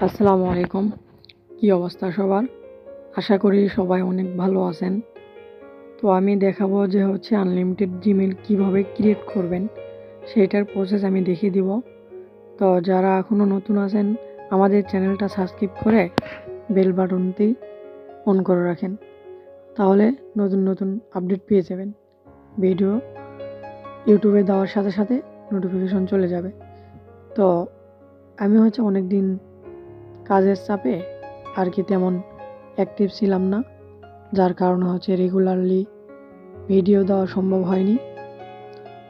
আসসালামু আলাইকুম। কি অবস্থা সবার? আশা করি সবাই অনেক ভালো আছেন। তো আমি দেখাবো যে আনলিমিটেড জিমেইল কিভাবে ক্রিয়েট করবেন সেইটার প্রসেস আমি দেখিয়ে দিব। তো যারা এখনও নতুন আছেন আমাদের চ্যানেলটা সাবস্ক্রাইব করে বেল বাটনটি অন করে রাখেন, তাহলে নতুন নতুন আপডেট পেয়ে যাবেন। ভিডিও ইউটিউবে দেওয়ার সাথে সাথে নোটিফিকেশন চলে যাবে। তো আমি অনেক দিন কাজের চাপে আর কি তেমন অ্যাক্টিভ ছিলাম না, যার কারণে রেগুলারলি ভিডিও দেওয়া সম্ভব হয়নি।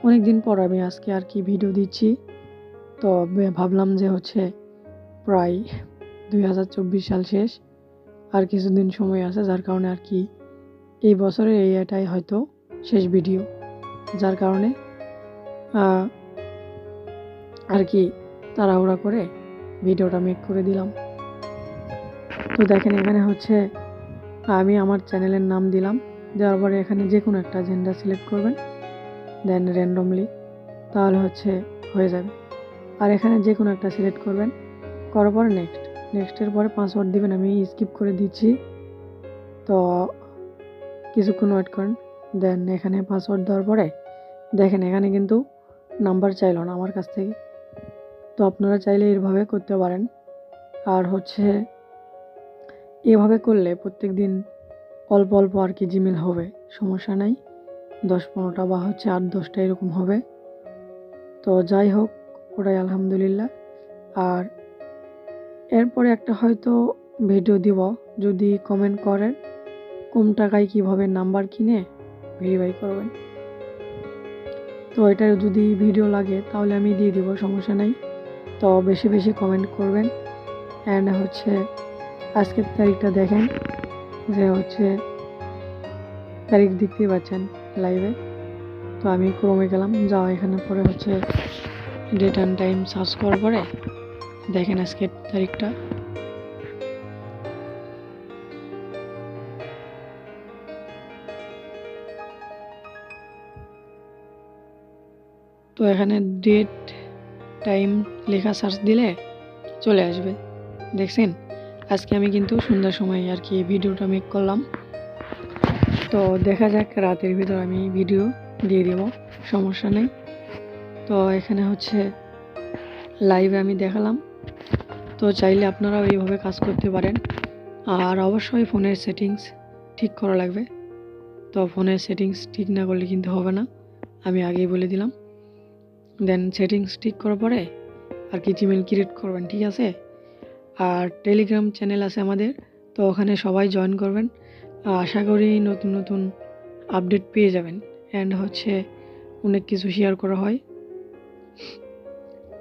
অনেক দিন পর আমি আজকে আর কি ভিডিও দিচ্ছি। তো ভাবলাম যে প্রায় 2024 সাল শেষ, আর কিছুদিন সময় আছে, যার কারণে আর কি এই বছরের এটাই হয়তো শেষ ভিডিও, যার কারণে আর কি তাড়াহুড়া করে ভিডিওটা মেক করে দিলাম। তো দেখেন এখানে আমি আমার চ্যানেলের নাম দিলাম, দেওয়ার পরে এখানে যে কোনো একটা জেন্ডার সিলেক্ট করবেন, দেন র্যান্ডমলি, তাহলে হয়ে যাবে। আর এখানে যে কোনো একটা সিলেক্ট করবেন, করার পরে নেক্সটের পরে পাসওয়ার্ড দিবেন। আমি স্কিপ করে দিচ্ছি, তো কিছুক্ষণ ওয়েট করেন। দেন এখানে পাসওয়ার্ড দেওয়ার পরে দেখেন এখানে কিন্তু নাম্বার চাইল না আমার কাছ থেকে। তো আপনারা চাইলে এইভাবে করতে পারেন। আর এভাবে করলে প্রত্যেক দিন অল্প অল্প আর কি জিমেল হবে, সমস্যা নাই। 10-15টা বা 8-10টা এরকম হবে। তো যাই হোক, ওটাই আলহামদুলিল্লাহ। আর এরপরে একটা হয়তো ভিডিও দিব, যদি কমেন্ট করেন কম টাকায় কিভাবে নাম্বার কিনে ভেরিফাই করবেন। তো এটা যদি ভিডিও লাগে তাহলে আমি দিয়ে দিব, সমস্যা নাই। তো বেশি বেশি কমেন্ট করবেন। অ্যান্ড আজকের তারিখটা দেখেন, যে তারিখ দেখতেই পাচ্ছেন লাইভে। তো আমি ক্রমে গেলাম, যাও এখানে পরে ডেট অ্যান্ড টাইম সার্চ করার পরে দেখেন আজকের তারিখটা। তো এখানে ডেট টাইম লেখা সার্চ দিলে চলে আসবে। দেখছেন আজকে আমি কিন্তু সন্ধ্যার সময় আর কি ভিডিওটা মেক করলাম। তো দেখা যাক রাতের ভিতর আমি ভিডিও দিয়ে দেব, সমস্যা নেই। তো এখানে লাইভে আমি দেখালাম। তো চাইলে আপনারাও এইভাবে কাজ করতে পারেন। আর অবশ্যই ফোনের সেটিংস ঠিক করা লাগবে। তো ফোনের সেটিংস ঠিক না করলে কিন্তু হবে না, আমি আগেই বলে দিলাম। দেন সেটিংস ঠিক করার পরে আর কি জিমেল ক্রিয়েট করবেন, ঠিক আছে। আর টেলিগ্রাম চ্যানেল আছে আমাদের, তো ওখানে সবাই জয়েন করবেন। আশা করি নতুন নতুন আপডেট পেয়ে যাবেন। অ্যান্ড অনেক কিছু শেয়ার করা হয়।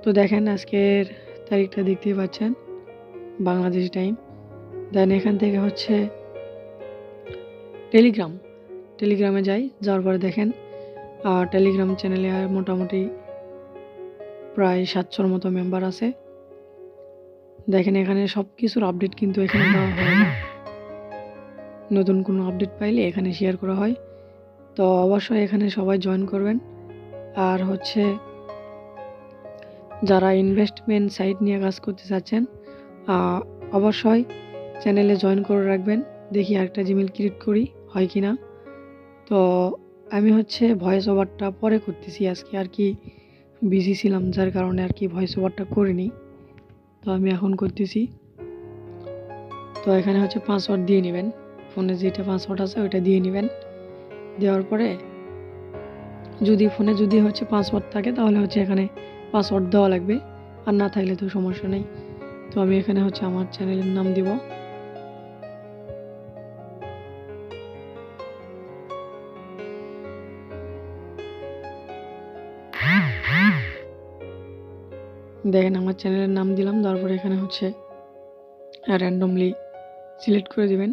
তো দেখেন আজকের তারিখটা দেখতেই পাচ্ছেন, বাংলাদেশ টাইম। দেন এখান থেকে টেলিগ্রামে যাওয়ার পরে দেখেন টেলিগ্রাম চ্যানেলে মোটামুটি প্রায় 700-র মতো মেম্বার আছে। দেখেন এখানে সব কিছুর আপডেট কিন্তু এখানে দেওয়া হয় না, নতুন কোনো আপডেট পাইলে এখানে শেয়ার করা হয়। তো অবশ্যই এখানে সবাই জয়েন করবেন। আর যারা ইনভেস্টমেন্ট সাইট নিয়ে কাজ করতে চাচ্ছেন অবশ্যই চ্যানেলে জয়েন করে রাখবেন। দেখি আরেকটা জিমেল ক্রিয়েট করি হয় কি না। তো আমি ভয়েস ওভারটা পরে করতেছি, আজকে আর কি বিজি ছিলাম, যার কারণে আর কি ভয়েস ওভারটা করিনি। তো আমি এখন করতেছি। তো এখানে পাসওয়ার্ড দিয়ে নেবেন, ফোনে যেটা পাসওয়ার্ড আছে ওইটা দিয়ে নেবেন। দেওয়ার পরে ফোনে যদি পাসওয়ার্ড থাকে তাহলে এখানে পাসওয়ার্ড দেওয়া লাগবে, আর না থাকলে তো সমস্যা নেই। তো আমি এখানে আমার চ্যানেলের নাম দিব। দেখেন আমার চ্যানেলের নাম দিলাম, তারপরে এখানে র্যান্ডমলি সিলেক্ট করে দিবেন।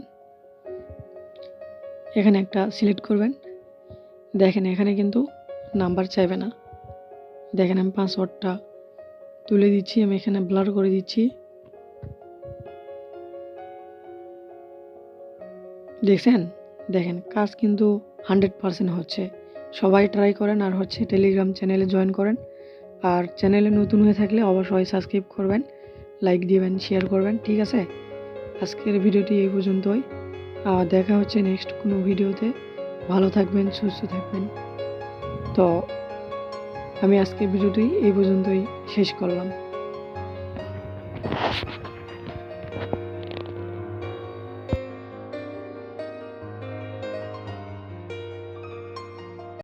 এখানে একটা সিলেক্ট করবেন। দেখেন এখানে কিন্তু নাম্বার চাইবে না। দেখেন আমি পাসওয়ার্ডটা তুলে দিচ্ছি, আমি এখানে ব্লার করে দিচ্ছি। দেখছেন, দেখেন কাজ কিন্তু 100% হচ্ছে। সবাই ট্রাই করেন। আর টেলিগ্রাম চ্যানেলে জয়েন করেন। আর চ্যানেলে নতুন হয়ে থাকলে অবশ্যই সাবস্ক্রাইব করবেন, লাইক দিবেন, শেয়ার করবেন, ঠিক আছে? আজকের ভিডিওটি এই পর্যন্তই। দেখা হচ্ছে নেক্সট কোনো ভিডিওতে। ভালো থাকবেন, সুস্থ থাকবেন। তো আমি আজকের ভিডিওটি এই পর্যন্তই শেষ করলাম।